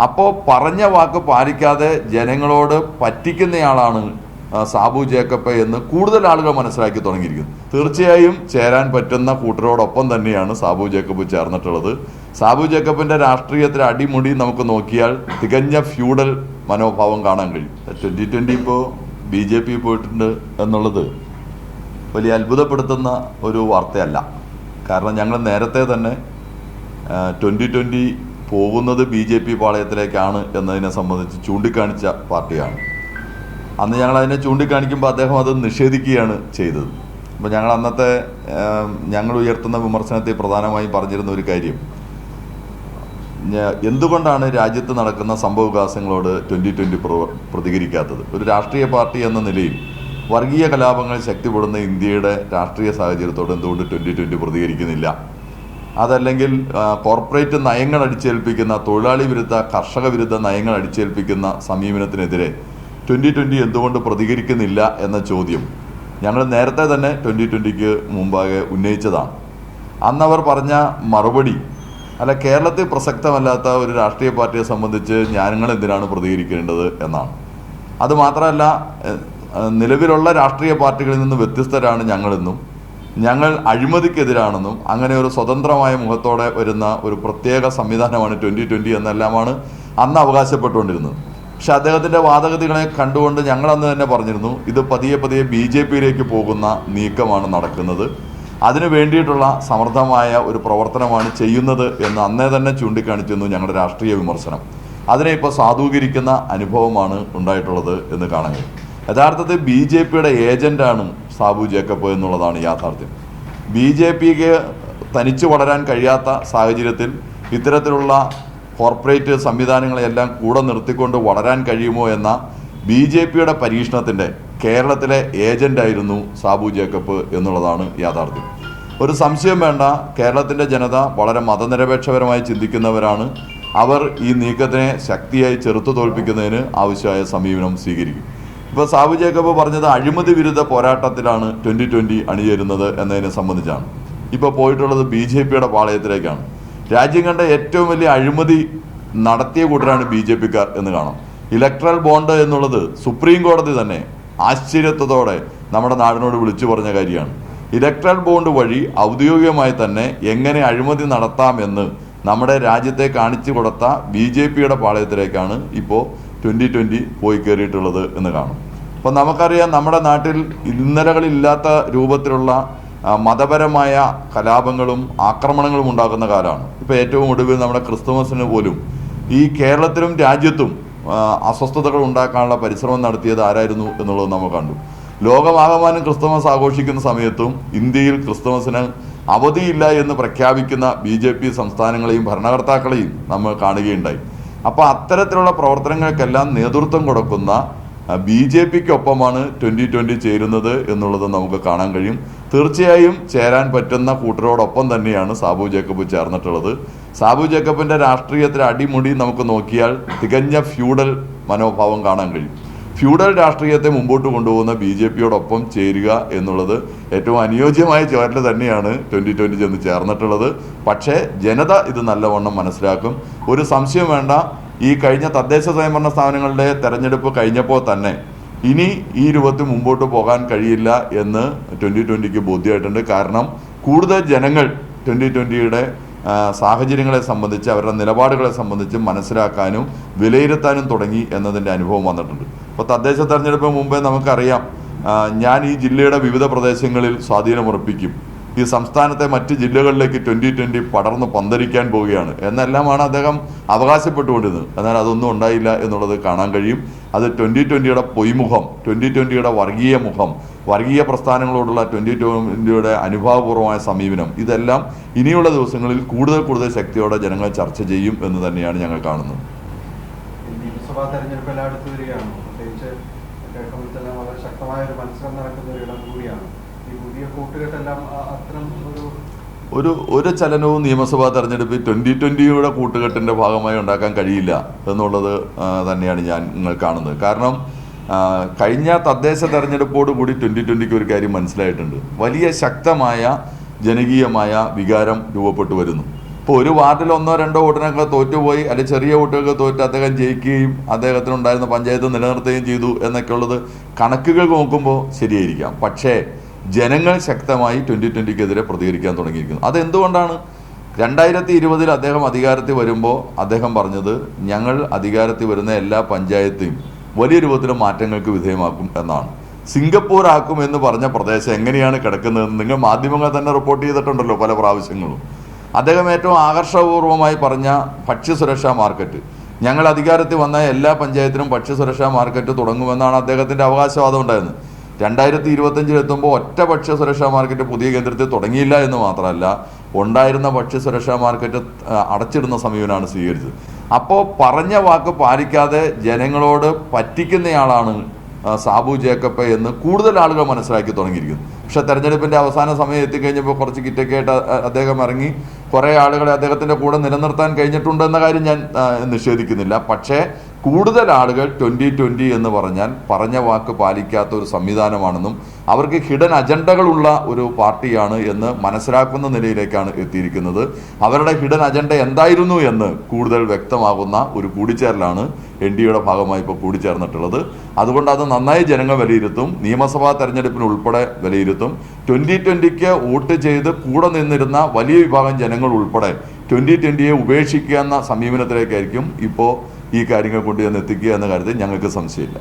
അപ്പോൾ പറഞ്ഞ വാക്ക് പാലിക്കാതെ ജനങ്ങളോട് പറ്റിക്കുന്നയാളാണ് സാബു ജേക്കബ് എന്ന് കൂടുതൽ ആളുകൾ മനസ്സിലാക്കി തുടങ്ങിയിരിക്കുന്നു. തീർച്ചയായും ചേരാൻ പറ്റുന്ന കൂട്ടരോടൊപ്പം തന്നെയാണ് സാബു ജേക്കബ് ചേർന്നിട്ടുള്ളത്. സാബു ജേക്കബിൻ്റെ രാഷ്ട്രീയത്തിലെ അടിമുടി നമുക്ക് നോക്കിയാൽ തികഞ്ഞ ഫ്യൂഡൽ മനോഭാവം കാണാൻ കഴിയും. 2020 ഇപ്പോൾ BJP പോയിട്ടുണ്ട് എന്നുള്ളത് വലിയ അത്ഭുതപ്പെടുത്തുന്ന ഒരു വാർത്തയല്ല. കാരണം ഞങ്ങൾ നേരത്തെ തന്നെ 2020 പോകുന്നത് BJP പാളയത്തിലേക്കാണ് എന്നതിനെ സംബന്ധിച്ച് ചൂണ്ടിക്കാണിച്ച പാർട്ടിയാണ്. അന്ന് ഞങ്ങൾ അതിനെ ചൂണ്ടിക്കാണിക്കുമ്പോൾ അദ്ദേഹം അത് നിഷേധിക്കുകയാണ് ചെയ്തത്. അപ്പോൾ ഞങ്ങൾ അന്നത്തെ ഞങ്ങൾ ഉയർത്തുന്ന വിമർശനത്തെ പ്രധാനമായും പറഞ്ഞിരുന്ന ഒരു കാര്യം, എന്തുകൊണ്ടാണ് രാജ്യത്ത് നടക്കുന്ന സംഭവവികാസങ്ങളോട് 2020 പ്രതികരിക്കാത്തത്? ഒരു രാഷ്ട്രീയ പാർട്ടി എന്ന നിലയിൽ വർഗീയ കലാപങ്ങൾ ശക്തിപ്പെടുന്ന ഇന്ത്യയുടെ രാഷ്ട്രീയ സാഹചര്യത്തോട് എന്തുകൊണ്ട് 2020 പ്രതികരിക്കുന്നില്ല? അതല്ലെങ്കിൽ കോർപ്പറേറ്റ് നയങ്ങൾ അടിച്ചേൽപ്പിക്കുന്ന, തൊഴിലാളി വിരുദ്ധ കർഷക വിരുദ്ധ നയങ്ങൾ അടിച്ചേൽപ്പിക്കുന്ന സമീപനത്തിനെതിരെ 2020 എന്തുകൊണ്ട് പ്രതികരിക്കുന്നില്ല എന്ന ചോദ്യം ഞങ്ങൾ നേരത്തെ തന്നെ 2020 മുമ്പാകെ ഉന്നയിച്ചതാണ്. അന്നവർ പറഞ്ഞ മറുപടി, അല്ല, കേരളത്തിൽ പ്രസക്തമല്ലാത്ത ഒരു രാഷ്ട്രീയ പാർട്ടിയെ സംബന്ധിച്ച് ഞങ്ങൾ എന്തിനാണ് പ്രതികരിക്കേണ്ടത് എന്നാണ്. അതുമാത്രമല്ല, നിലവിലുള്ള രാഷ്ട്രീയ പാർട്ടികളിൽ നിന്ന് വ്യത്യസ്തരാണ് ഞങ്ങളെന്നും ഞങ്ങൾ അഴിമതിക്കെതിരാണെന്നും അങ്ങനെ ഒരു സ്വതന്ത്രമായ മുഖത്തോടെ വരുന്ന ഒരു പ്രത്യേക സംവിധാനമാണ് 2020 എന്നെല്ലാമാണ് അന്ന് അവകാശപ്പെട്ടുകൊണ്ടിരുന്നത്. പക്ഷെ അദ്ദേഹത്തിൻ്റെ വാദഗതികളെ കണ്ടുകൊണ്ട് ഞങ്ങളന്ന് തന്നെ പറഞ്ഞിരുന്നു, ഇത് പതിയെ പതിയെ BJPയിലേക്ക് പോകുന്ന നീക്കമാണ് നടക്കുന്നത്, അതിനു വേണ്ടിയിട്ടുള്ള സമർത്ഥമായ ഒരു പ്രവർത്തനമാണ് ചെയ്യുന്നത് എന്ന് അന്നേ തന്നെ ചൂണ്ടിക്കാണിച്ചിരുന്നു ഞങ്ങളുടെ രാഷ്ട്രീയ വിമർശനം. അതിനെ ഇപ്പോൾ സാധൂകരിക്കുന്ന അനുഭവമാണ് ഉണ്ടായിട്ടുള്ളത് എന്ന് കാണാൻ കഴിയും. യഥാർത്ഥത്തിൽ BJPയുടെ ഏജൻ്റാണ് സാബു ജേക്കബ് എന്നുള്ളതാണ് യാഥാർത്ഥ്യം. BJPക്ക് തനിച്ചു വളരാൻ കഴിയാത്ത സാഹചര്യത്തിൽ ഇത്തരത്തിലുള്ള കോർപ്പറേറ്റ് സംവിധാനങ്ങളെല്ലാം കൂടെ നിർത്തിക്കൊണ്ട് വളരാൻ കഴിയുമോ എന്ന BJPയുടെ പരീക്ഷണത്തിൻ്റെ കേരളത്തിലെ ഏജൻ്റായിരുന്നു സാബു ജേക്കബ് എന്നുള്ളതാണ് യാഥാർത്ഥ്യം. ഒരു സംശയം വേണ്ട, കേരളത്തിൻ്റെ ജനത വളരെ മതനിരപേക്ഷപരമായി ചിന്തിക്കുന്നവരാണ്. അവർ ഈ നീക്കത്തിനെ ശക്തിയായി ചെറുത്തു തോൽപ്പിക്കുന്നതിന് ആവശ്യമായ സമീപനം സ്വീകരിക്കും. ഇപ്പോൾ സാബു ജേക്കബ് പറഞ്ഞത് അഴിമതി വിരുദ്ധ പോരാട്ടത്തിലാണ് 2020 അണിചേരുന്നത് എന്നതിനെ സംബന്ധിച്ചാണ്. ഇപ്പോൾ പോയിട്ടുള്ളത് BJPയുടെ പാളയത്തിലേക്കാണ്. രാജ്യം കണ്ട ഏറ്റവും വലിയ അഴിമതി നടത്തിയ കൂട്ടരാണ് BJPക്കാർ എന്ന് കാണാം. ഇലക്ട്രൽ ബോണ്ട് എന്നുള്ളത് സുപ്രീം കോടതി തന്നെ ആശ്ചര്യത്തോടെ നമ്മുടെ നാടിനോട് വിളിച്ചു പറഞ്ഞ കാര്യമാണ്. ഇലക്ട്രൽ ബോണ്ട് വഴി ഔദ്യോഗികമായി തന്നെ എങ്ങനെ അഴിമതി നടത്താമെന്ന് നമ്മുടെ രാജ്യത്തെ കാണിച്ചു കൊടുത്ത BJPയുടെ പാളയത്തിലേക്കാണ് ഇപ്പോൾ 2020 പോയി കയറിയിട്ടുള്ളത് എന്ന് കാണും. അപ്പം നമുക്കറിയാം, നമ്മുടെ നാട്ടിൽ ഇന്നലകളില്ലാത്ത രൂപത്തിലുള്ള മതപരമായ കലാപങ്ങളും ആക്രമണങ്ങളും ഉണ്ടാകുന്ന കാലമാണ്. ഇപ്പോൾ ഏറ്റവും ഒടുവിൽ നമ്മുടെ ക്രിസ്തുമസിന് പോലും ഈ കേരളത്തിലും രാജ്യത്തും അസ്വസ്ഥതകൾ ഉണ്ടാക്കാനുള്ള പരിശ്രമം നടത്തിയത് ആരായിരുന്നു എന്നുള്ളത് നമ്മൾ കണ്ടു. ലോകമാകമാനം ക്രിസ്തുമസ് ആഘോഷിക്കുന്ന സമയത്തും ഇന്ത്യയിൽ ക്രിസ്തുമസിന് അവധിയില്ല എന്ന് പ്രഖ്യാപിക്കുന്ന BJP സംസ്ഥാനങ്ങളെയും ഭരണകർത്താക്കളെയും നമ്മൾ കാണുകയുണ്ടായി. അപ്പോൾ അത്തരത്തിലുള്ള പ്രവർത്തനങ്ങൾക്കെല്ലാം നേതൃത്വം കൊടുക്കുന്ന BJPക്കൊപ്പമാണ് 2020 ചേരുന്നത് എന്നുള്ളത് നമുക്ക് കാണാൻ കഴിയും. തീർച്ചയായും ചേരാൻ പറ്റുന്ന കൂട്ടരോടൊപ്പം തന്നെയാണ് സാബു ജേക്കബ് ചേർന്നിട്ടുള്ളത്. സാബു ജേക്കബിൻ്റെ രാഷ്ട്രീയത്തിലെ അടിമുടി നമുക്ക് നോക്കിയാൽ തികഞ്ഞ ഫ്യൂഡൽ മനോഭാവം കാണാൻ കഴിയും. ഫ്യൂഡൽ രാഷ്ട്രീയത്തെ മുമ്പോട്ട് കൊണ്ടുപോകുന്ന BJPയോടൊപ്പം ചേരുക എന്നുള്ളത് ഏറ്റവും അനുയോജ്യമായ ചേരൽ തന്നെയാണ് 2020 ചെന്ന് ചേർന്നിട്ടുള്ളത്. പക്ഷേ ജനത ഇത് നല്ലവണ്ണം മനസ്സിലാക്കും. ഒരു സംശയം വേണ്ട, ഈ കഴിഞ്ഞ തദ്ദേശ സ്വയംഭരണ സ്ഥാപനങ്ങളുടെ തെരഞ്ഞെടുപ്പ് കഴിഞ്ഞപ്പോൾ തന്നെ ഇനി ഈ രൂപത്തിൽ മുമ്പോട്ട് പോകാൻ കഴിയില്ല എന്ന് 2020ക്ക് ബോധ്യമായിട്ടുണ്ട്. കാരണം കൂടുതൽ ജനങ്ങൾ 2020യുടെ സാഹചര്യങ്ങളെ സംബന്ധിച്ച്, അവരുടെ നിലപാടുകളെ സംബന്ധിച്ച് മനസ്സിലാക്കാനും വിലയിരുത്താനും തുടങ്ങി എന്നതിൻ്റെ അനുഭവം വന്നിട്ടുണ്ട്. ഇപ്പോൾ തദ്ദേശ തെരഞ്ഞെടുപ്പിന് മുമ്പേ നമുക്കറിയാം, ഞാൻ ഈ ജില്ലയുടെ വിവിധ പ്രദേശങ്ങളിൽ സ്വാധീനമുറപ്പിക്കും, ഈ സംസ്ഥാനത്തെ മറ്റ് ജില്ലകളിലേക്ക് 2020 പടർന്ന് പന്തരിക്കാൻ പോവുകയാണ് എന്നെല്ലാമാണ് അദ്ദേഹം അവകാശപ്പെട്ടുകൊണ്ടിരുന്നത്. എന്നാൽ അതൊന്നും ഉണ്ടായില്ല എന്നുള്ളത് കാണാൻ കഴിയും. അത് 2020യുടെ പൊയ്മുഖം, 2020യുടെ വർഗീയ മുഖം, വർഗീയ പ്രസ്ഥാനങ്ങളോടുള്ള 2020യുടെ അനുഭാവപൂർവമായ സമീപനം, ഇതെല്ലാം ഇനിയുള്ള ദിവസങ്ങളിൽ കൂടുതൽ ശക്തിയോടെ ജനങ്ങൾ ചർച്ച ചെയ്യും എന്ന് തന്നെയാണ് ഞങ്ങൾ കാണുന്നത്. നിയമസഭാ തെരഞ്ഞെടുപ്പ് അടുത്ത് വരികയാണ്. പ്രത്യേകിച്ച് കേരളത്തിലെല്ലാം വളരെ ശക്തമായ ഒരു മത്സരം നടക്കുന്ന ഒരു ഇടം കൂടിയാണ്. ഈ പുതിയ കൂട്ടുകെട്ടെല്ലാം അത്തരം ഒരു ചലനവും നിയമസഭാ തെരഞ്ഞെടുപ്പിൽ 2020യുടെ കൂട്ടുകെട്ടിൻ്റെ ഭാഗമായി ഉണ്ടാക്കാൻ കഴിയില്ല എന്നുള്ളത് തന്നെയാണ് നിങ്ങൾ കാണുന്നത്. കാരണം കഴിഞ്ഞ തദ്ദേശ തെരഞ്ഞെടുപ്പോടുകൂടി 2020ക്ക് ഒരു കാര്യം മനസ്സിലായിട്ടുണ്ട്. വലിയ ശക്തമായ ജനകീയമായ വികാരം രൂപപ്പെട്ടു വരുന്നു. ഇപ്പോൾ ഒരു വാർഡിൽ 1-2 വോട്ടിനൊക്കെ തോറ്റുപോയി, അല്ലെങ്കിൽ ചെറിയ വോട്ടുകൾക്ക് തോറ്റ് അദ്ദേഹം ജയിക്കുകയും അദ്ദേഹത്തിനുണ്ടായിരുന്ന പഞ്ചായത്ത് നിലനിർത്തുകയും ചെയ്തു എന്നൊക്കെ ഉള്ളത് കണക്കുകൾ നോക്കുമ്പോൾ ശരിയായിരിക്കാം. പക്ഷേ ജനങ്ങൾ ശക്തമായി 2020-ക്കെതിരെ പ്രതികരിക്കാൻ തുടങ്ങിയിരിക്കുന്നു. അതെന്തുകൊണ്ടാണ്? 2020 അദ്ദേഹം അധികാരത്തിൽ വരുമ്പോൾ അദ്ദേഹം പറഞ്ഞത്, ഞങ്ങൾ അധികാരത്തിൽ വരുന്ന എല്ലാ പഞ്ചായത്തെയും വലിയ രൂപത്തിലും മാറ്റങ്ങൾക്ക് വിധേയമാക്കും എന്നാണ്. സിംഗപ്പൂർ ആക്കും എന്ന് പറഞ്ഞ പ്രദേശം എങ്ങനെയാണ് കിടക്കുന്നതെന്ന് നിങ്ങൾ മാധ്യമങ്ങൾ തന്നെ റിപ്പോർട്ട് ചെയ്തിട്ടുണ്ടല്ലോ പല പ്രാവശ്യങ്ങളും. അദ്ദേഹം ഏറ്റവും ആകർഷകപൂർവ്വമായി പറഞ്ഞ ഭക്ഷ്യസുരക്ഷാ മാർക്കറ്റ്, ഞങ്ങൾ അധികാരത്തിൽ വന്ന എല്ലാ പഞ്ചായത്തിനും ഭക്ഷ്യസുരക്ഷാ മാർക്കറ്റ് തുടങ്ങുമെന്നാണ് അദ്ദേഹത്തിൻ്റെ അവകാശവാദം ഉണ്ടായിരുന്നത്. 2025 ഒറ്റ ഭക്ഷ്യസുരക്ഷാ മാർക്കറ്റ് പുതിയ കേന്ദ്രത്തിൽ തുടങ്ങിയില്ല എന്ന് മാത്രമല്ല, ഉണ്ടായിരുന്ന ഭക്ഷ്യസുരക്ഷാ മാർക്കറ്റ് അടച്ചിടുന്ന സമീപനമാണ് സ്വീകരിച്ചത്. അപ്പോൾ പറഞ്ഞ വാക്ക് പാലിക്കാതെ ജനങ്ങളോട് പറ്റിക്കുന്നയാളാണ് സാബു ജേക്കബ് എന്ന് കൂടുതൽ ആളുകൾ മനസ്സിലാക്കി തുടങ്ങിയിരിക്കുന്നു. പക്ഷെ തെരഞ്ഞെടുപ്പിൻ്റെ അവസാന സമയം എത്തിക്കഴിഞ്ഞപ്പോൾ കുറച്ച് കിറ്റൊക്കെ ആയിട്ട് അദ്ദേഹം ഇറങ്ങി കുറേ ആളുകളെ അദ്ദേഹത്തിൻ്റെ കൂടെ നിലനിർത്താൻ കഴിഞ്ഞിട്ടുണ്ട് എന്ന കാര്യം ഞാൻ നിഷേധിക്കുന്നില്ല. പക്ഷേ കൂടുതൽ ആളുകൾ 2020 എന്ന് പറഞ്ഞാൽ പറഞ്ഞ വാക്ക് പാലിക്കാത്ത ഒരു സംവിധാനമാണെന്നും അവർക്ക് ഹിഡൻ അജണ്ടകളുള്ള ഒരു പാർട്ടിയാണ് എന്ന് മനസ്സിലാക്കുന്ന നിലയിലേക്കാണ് എത്തിയിരിക്കുന്നത്. അവരുടെ ഹിഡൻ അജണ്ട എന്തായിരുന്നു എന്ന് കൂടുതൽ വ്യക്തമാകുന്ന ഒരു കൂടിച്ചേരലാണ് NDAയുടെ ഭാഗമായി ഇപ്പോൾ കൂടിച്ചേർന്നിട്ടുള്ളത്. അതുകൊണ്ട് അത് നന്നായി ജനങ്ങൾ വിലയിരുത്തും. നിയമസഭാ തെരഞ്ഞെടുപ്പിന് ഉൾപ്പെടെ വിലയിരുത്തും. 2020-ക്ക് വോട്ട് ചെയ്ത് കൂടെ നിന്നിരുന്ന വലിയ വിഭാഗം ജനങ്ങൾ ഉൾപ്പെടെ 2020-യെ ഉപേക്ഷിക്കുക എന്ന സമീപനത്തിലേക്കായിരിക്കും ഇപ്പോൾ ഈ കാര്യങ്ങൾ കൊണ്ടുചെന്ന് എത്തിക്കുക എന്ന കാര്യത്തിൽ ഞങ്ങൾക്ക് സംശയമില്ല.